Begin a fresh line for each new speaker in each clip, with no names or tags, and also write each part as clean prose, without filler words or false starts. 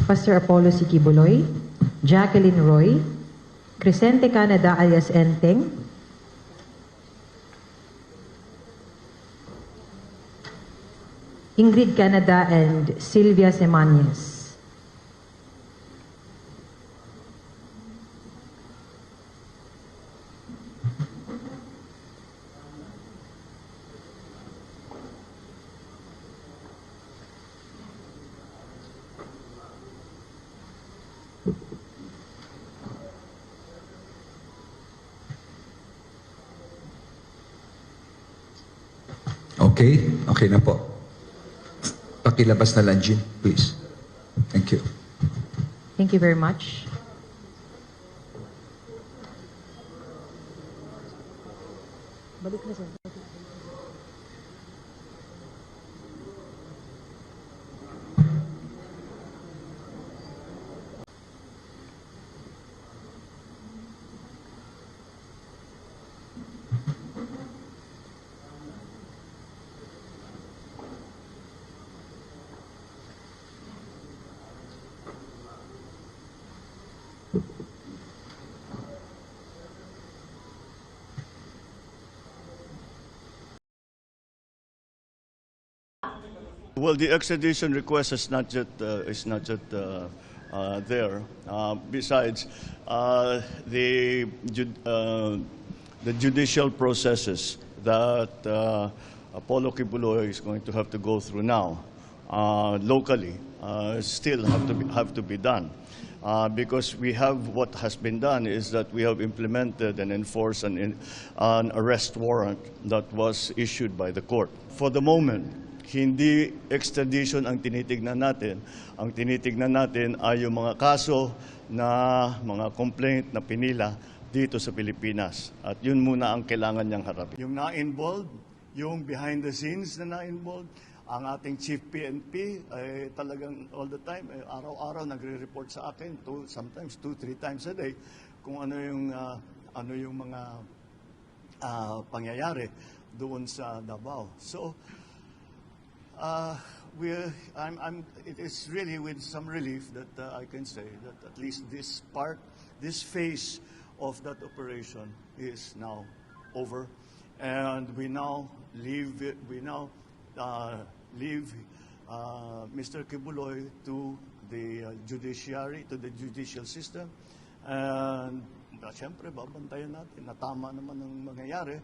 Pastor Apollo C. Kibuloy, Jacqueline Roy, Crescente Canada alias Enteng, Ingrid Canada and Sylvia Semanyes.
Okay? Okay na po. Pakilabas na lang, Jean, please. Thank you.
Thank you very much. Balik na, sir.
Well, the extradition request is not yet there. Besides, the judicial processes that Apollo Kibuloy is going to have to go through now, locally, still have to be done. Because we have, what has been done is that we have implemented and enforced an arrest warrant that was issued by the court. For the moment, hindi extradition ang tinitignan natin. Ang tinitignan natin ay yung mga kaso na mga complaint na pinila dito sa Pilipinas. At yun muna ang kailangan niyang harapin. Yung na-involved, yung behind the scenes na na-involved, ang ating Chief PNP ay talagang all the time, araw-araw nagre-report sa akin, sometimes 2-3 times a day, kung ano yung mga pangyayari doon sa Davao. So, it is really with some relief that I can say that at least this phase of that operation is now over, and we now leave Mr. Kibuloy to the judiciary, to the judicial system, and siyempre babantayan natin na tama naman ang mangyayari,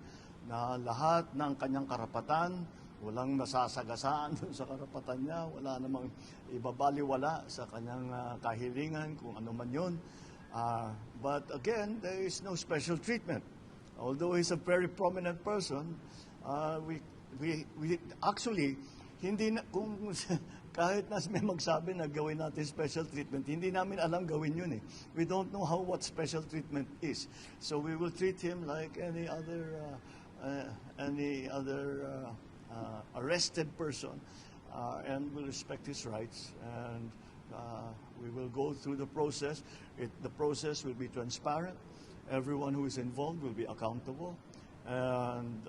na lahat ng kanyang karapatan, walang masasagasaan sa karapatan niya, wala namang ibabaliwala sa kanyang kahilingan, kung ano man yun. But again, there is no special treatment. Although he's a very prominent person, we actually, hindi na, kung kahit na may magsabi na gawin natin special treatment, hindi namin alam gawin yun eh. We don't know what special treatment is. So we will treat him like any other arrested person, and will respect his rights, and we will go through the process. The process will be transparent. Everyone who is involved will be accountable, and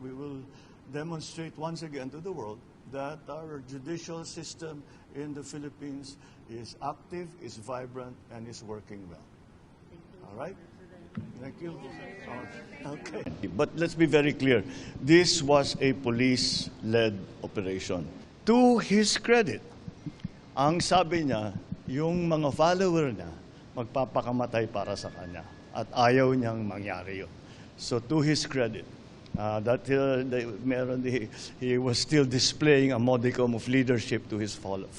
we will demonstrate once again to the world that our judicial system in the Philippines is active, is vibrant, and is working well. All right? Thank you. Okay. But let's be very clear. This was a police-led operation. To his credit, ang sabi niya, yung mga follower niya, magpapakamatay para sa kanya. At ayaw niyang mangyari yun. So to his credit, he was still displaying a modicum of leadership to his followers.